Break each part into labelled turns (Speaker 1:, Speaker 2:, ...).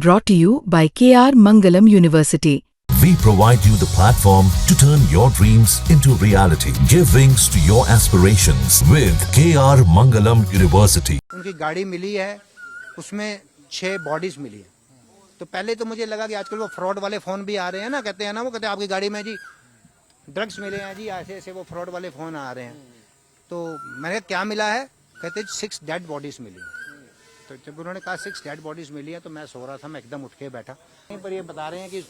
Speaker 1: Brought to you by KR Mangalam University.
Speaker 2: We provide you the platform to turn your dreams into reality. Give wings to your aspirations with KR Mangalam University.
Speaker 3: उनकी गाड़ी मिली है, उसमें 6 bodies मिली है। तो पहले तो मुझे लगा कि आजकल वो फ्रॉड वाले फोन भी आ रहे हैं ना, कहते हैं ना, वो कहते हैं आपकी गाड़ी में जी ड्रग्स मिले हैं जी, ऐसे ऐसे वो फ्रॉड वाले फोन आ रहे हैं। तो मैंने कहा क्या मिला है, कहते 6 डेड बॉडीज मिली है। तो जब उन्होंने कहा 6 डेड बॉडीज मिली है तो मैं सो रहा था, मैं एकदम उठ के बैठा। यहीं पर ये बता रहे हैं कि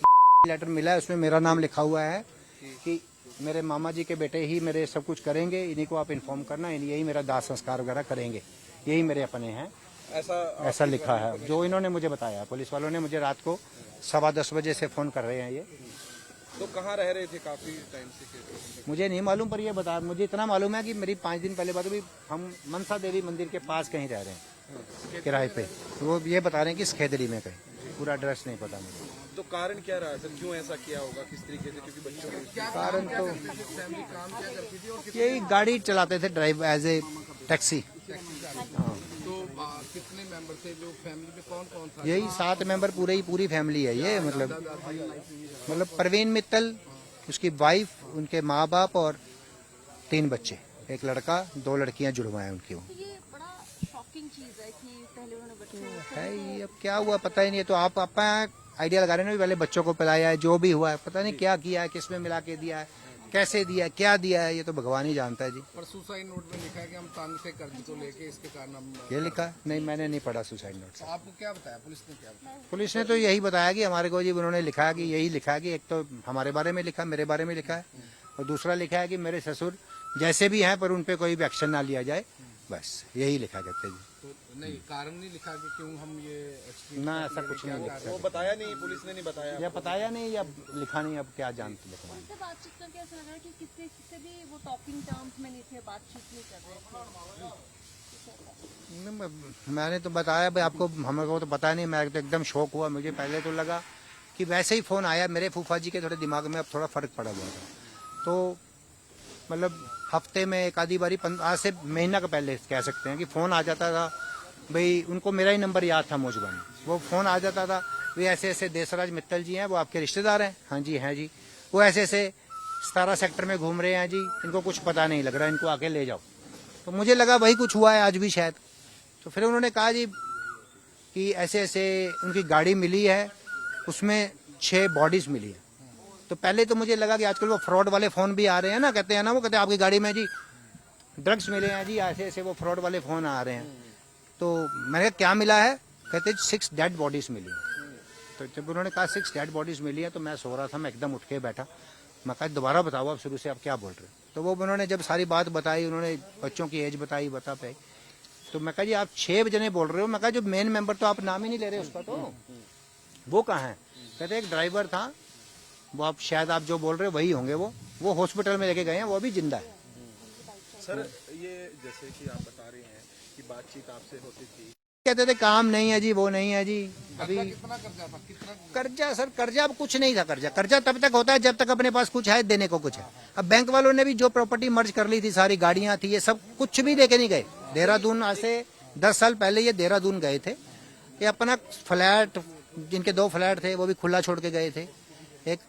Speaker 3: लेटर मिला है, उसमें मेरा नाम लिखा हुआ है कि मेरे मामा जी के बेटे ही मेरे सब कुछ करेंगे, इन्हीं को आप इन्फॉर्म करना, यही मेरा दाह संस्कार वगैरह करेंगे, यही मेरे अपने हैं। ऐसा लिखा है जो इन्होंने मुझे बताया। पुलिस वालों ने मुझे रात को 10:15 बजे से फोन कर रहे हैं। ये
Speaker 4: तो कहाँ रह रहे थे काफी टाइम से?
Speaker 3: मुझे नहीं मालूम, पर ये बता, मुझे इतना मालूम है कि मेरी 5 दिन पहले बात हुई, हम मनसा देवी मंदिर के पास कहीं रह रहे हैं किराए पे। तो वो ये बता रहे हैं कि सखेदड़ी में कहीं, पूरा एड्रेस नहीं पता मुझे।
Speaker 4: तो कारण क्या रहा सर, क्यों ऐसा किया होगा, किस तरीके से? क्योंकि बच्चों को
Speaker 3: कारण तो यही गाड़ी चलाते थे, ड्राइव एज ए टैक्सी।
Speaker 4: तो कितने मेंबर थे जो फैमिली में, कौन कौन था?
Speaker 3: यही 7 मेंबर, पूरी फैमिली है ये। मतलब प्रवीण मित्तल, उसकी वाइफ, उनके माँ बाप और 3 बच्चे, एक लड़का, 2 लड़कियां जुड़वा हैं उनकी। वो
Speaker 5: ये बड़ा शॉकिंग चीज है कि पहले उन्होंने बच्चों को
Speaker 3: है ये, अब क्या हुआ पता ही नहीं है। तो आप आइडिया लगा रहे हैं ना, पहले बच्चों को पिलाया है, जो भी हुआ है पता नहीं क्या किया है, किसमें मिला के दिया है, कैसे दिया है, क्या दिया है, ये तो भगवान ही जानता है जी।
Speaker 4: पर सुसाइड नोट में लिखा है कि हम तान से कर्ज को लेके इसके कारण हम।
Speaker 3: ये लिखा नहीं, मैंने नहीं पढ़ा सुसाइड नोट से।
Speaker 4: आपको क्या बताया पुलिस ने? क्या बताया?
Speaker 3: पुलिस ने तो यही बताया कि हमारे को जी उन्होंने लिखा है कि यही लिखा है कि एक तो हमारे बारे में लिखा, मेरे बारे में लिखा है, और दूसरा लिखा है कि मेरे ससुर जैसे भी हैं पर उन पे कोई भी एक्शन ना लिया जाए, बस यही लिखा कहते जी।
Speaker 4: तो नहीं, कारण नहीं लिखा कि क्यों हम ये
Speaker 3: ना, ऐसा कुछ नहीं लिखा।
Speaker 4: वो बताया नहीं, पुलिस ने नहीं बताया
Speaker 3: या बताया नहीं या लिखा नहीं, अब क्या जानते लिखवा।
Speaker 5: उनसे बातचीत करके ऐसा लग रहा है कि किससे भी वो टॉकिंग टर्म्स में नहीं थे, बातचीत नहीं कर रहे थे।
Speaker 3: मैंने तो बताया भाई आपको, हमें को तो पता नहीं, मैं तो एकदम शौक हुआ। मुझे पहले तो लगा कि वैसे ही फोन आया, मेरे फूफा जी के थोड़े दिमाग में अब थोड़ा फर्क पड़ा हुआ था। तो मतलब हफ्ते में एक आधी बारी, आज से महीना का पहले कह सकते हैं कि फोन आ जाता था भाई, उनको मेरा ही नंबर याद था मौजूद, वो फोन आ जाता था, वे ऐसे ऐसे देसराज मित्तल जी हैं, वो आपके रिश्तेदार हैं? हाँ जी, हैं जी। वो ऐसे ऐसे 17 सेक्टर में घूम रहे हैं जी, इनको कुछ पता नहीं लग रहा, इनको आके ले जाओ। तो मुझे लगा वही कुछ हुआ है आज भी शायद। तो फिर उन्होंने कहा जी कि ऐसे ऐसे उनकी गाड़ी मिली है, उसमें 6 बॉडीज मिली है। तो पहले तो मुझे लगा कि आजकल वो फ्रॉड वाले फोन भी आ रहे हैं ना, कहते हैं ना, वो कहते हैं आपकी गाड़ी में जी ड्रग्स मिले हैं जी, ऐसे ऐसे वो फ्रॉड वाले फोन आ रहे हैं। तो मैंने कहा क्या मिला है, कहते 6 डेड बॉडीज मिली है। तो जब उन्होंने कहा 6 डेड बॉडीज मिली है तो मैं सो रहा था, मैं एकदम उठ के बैठा। मैं कहा दोबारा बताओ आप शुरू से, आप क्या बोल रहे हो? तो वो उन्होंने जब सारी बात बताई, उन्होंने बच्चों की एज बताई, बता पाई। तो मैं कहा जी आप 6 जने बोल रहे हो। मैं कहा जो मेन मेंबर तो आप नाम ही नहीं ले रहे उसका, तो वो कहाँ है? कहते एक ड्राइवर था, वो आप शायद आप जो बोल रहे हो वही होंगे। वो हॉस्पिटल में लेके गए हैं, वो अभी जिंदा है।
Speaker 4: सर ये जैसे कि आप बता रहे हैं कि बातचीत आपसे होती थी,
Speaker 3: कहते थे काम नहीं है जी, वो नहीं है जी। अभी
Speaker 4: कितना कर्जा था? कितना
Speaker 3: कर्जा सर, कर्जा अब कुछ नहीं था। कर्जा तब तक होता है जब तक अपने पास कुछ है, देने को कुछ है। अब बैंक वालों ने भी जो प्रॉपर्टी मर्ज कर ली थी, सारी गाड़ियां थी, ये सब कुछ भी लेके नहीं गए। देहरादून आज से 10 साल पहले ये देहरादून गए थे, ये अपना फ्लैट, जिनके 2 फ्लैट थे वो भी खुला छोड़ के गए थे। एक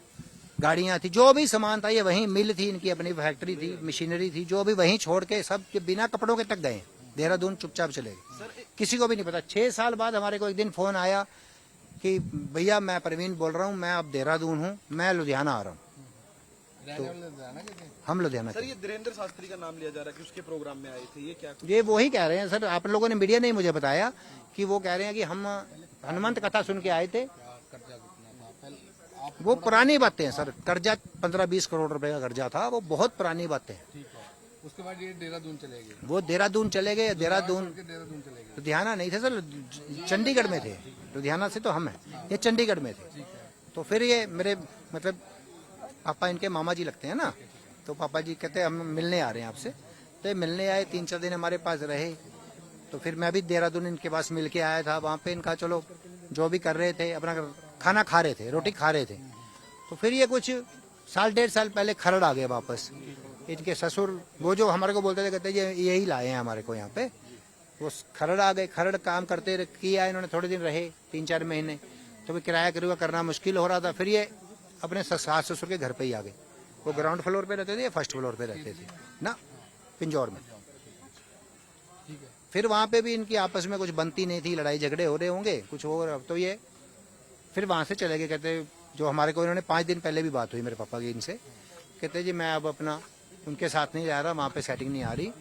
Speaker 3: गाड़ियां थी, जो भी सामान था ये वहीं, मिल थी इनकी, अपनी फैक्ट्री थी, मशीनरी थी, जो भी वहीं छोड़ के सब बिना कपड़ों के तक गए देहरादून, चुपचाप चले गए, किसी को भी नहीं पता। 6 साल बाद हमारे को एक दिन फोन आया कि भैया मैं प्रवीण बोल रहा हूँ, मैं अब देहरादून हूँ, मैं लुधियाना आ रहा हूँ। हम लुधियाना।
Speaker 4: सर ये धीरेन्द्र शास्त्री का नाम लिया जा रहा है कि उसके प्रोग्राम में आए थे, ये क्या?
Speaker 3: ये वही कह रहे हैं सर, आप लोगों ने, मीडिया ने मुझे बताया कि वो कह रहे हैं कि हम हनुमंत कथा सुन के आए थे। वो पुरानी बातें हैं सर, कर्जा 15-20 करोड़ रुपए का कर्जा था, वो बहुत पुरानी बातें हैं।
Speaker 4: उसके बाद ये देहरादून चले गए।
Speaker 3: वो देहरादून चले गए। देहरादून
Speaker 4: देहरादून चले गए।
Speaker 3: लुधियाना नहीं थे सर, चंडीगढ़ में थे। लुधियाना से तो हम हैं, ये चंडीगढ़ में थे। तो फिर ये मेरे मतलब पापा इनके मामा जी लगते हैं ना, तो पापा जी कहते हम मिलने आ रहे हैं आपसे। तो ये मिलने आए, 3-4 दिन हमारे पास रहे। तो फिर मैं भी देहरादून इनके पास मिल के आया था। वहाँ पे इनका चलो जो भी कर रहे थे, अपना खाना खा रहे थे, रोटी खा रहे थे। तो फिर ये कुछ 1.5 साल पहले खरड़ आ गए वापस। इनके ससुर, वो जो हमारे को बोलते थे, कहते यही लाए हैं हमारे को यहाँ पे। वो खरड़ आ गए, खरड़ काम करते किया इन्होंने, थोड़े दिन रहे, 3-4 महीने। तो फिर किराया करना मुश्किल हो रहा था। फिर ये अपने सास ससुर के घर पे ही आ गए। वो ग्राउंड फ्लोर पे रहते थे या फर्स्ट फ्लोर पे रहते थे ना, पिंजौर में। फिर वहाँ पे भी इनकी आपस में कुछ बनती नहीं थी, लड़ाई झगड़े हो रहे होंगे कुछ और, तो ये फिर वहाँ से चले गए। कहते जो हमारे को इन्होंने 5 दिन पहले भी बात हुई मेरे पापा की इनसे, कहते जी मैं अब अपना उनके साथ नहीं जा रहा, वहाँ पे सेटिंग नहीं आ रही,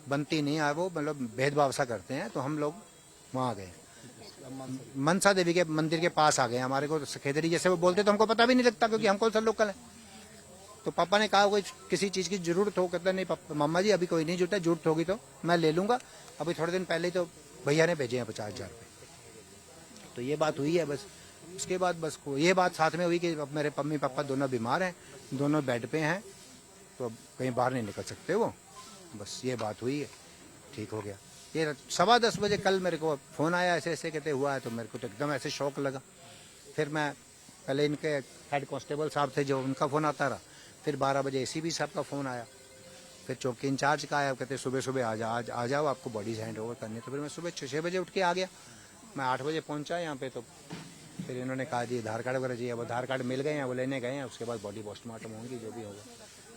Speaker 3: बनती नहीं है, वो मतलब भेदभाव सा करते हैं। तो हम लोग वहाँ गए, मनसा देवी के मंदिर के पास आ गए। हमारे को खेदरी जैसे वो बोलते तो हमको पता भी नहीं लगता, क्योंकि हम कौन सा लोकल है। तो पापा ने कहा कोई किसी चीज़ की जरूरत हो, कहता नहीं पापा मम्मा जी अभी कोई नहीं जरूरत है, जरूरत होगी तो मैं ले लूँगा। अभी थोड़े दिन पहले तो भैया ने भेजे हैं 50,000 रुपये। तो ये बात हुई है बस। उसके बाद बस ये बात साथ में हुई कि अब मेरे मम्मी पापा दोनों बीमार हैं, दोनों बेड पे हैं, तो अब कहीं बाहर नहीं निकल सकते वो। बस ये बात हुई है, ठीक हो गया। ये 10:15 बजे कल मेरे को फ़ोन आया ऐसे ऐसे कहते हुआ है, तो मेरे को तो एकदम ऐसे शौक लगा। फिर मैं पहले इनके हेड कांस्टेबल साहब थे जो, उनका फ़ोन आता रहा। फिर 12 बजे एसीपी साहब का फ़ोन आया। फिर चौकी इंचार्ज का आया, कहते सुबह सुबह आ जाओ आपको बॉडीज हैंड ओवर करनी है। तो फिर मैं सुबह 6 बजे उठ के आ गया। मैं 8 बजे पहुंचा यहाँ पे। तो फिर इन्होंने कहा जी आधार कार्ड वगैरह चाहिए। अब आधार कार्ड मिल गए हैं, वो लेने गए हैं, उसके बाद बॉडी पोस्टमार्टम होंगी, जो भी होगा।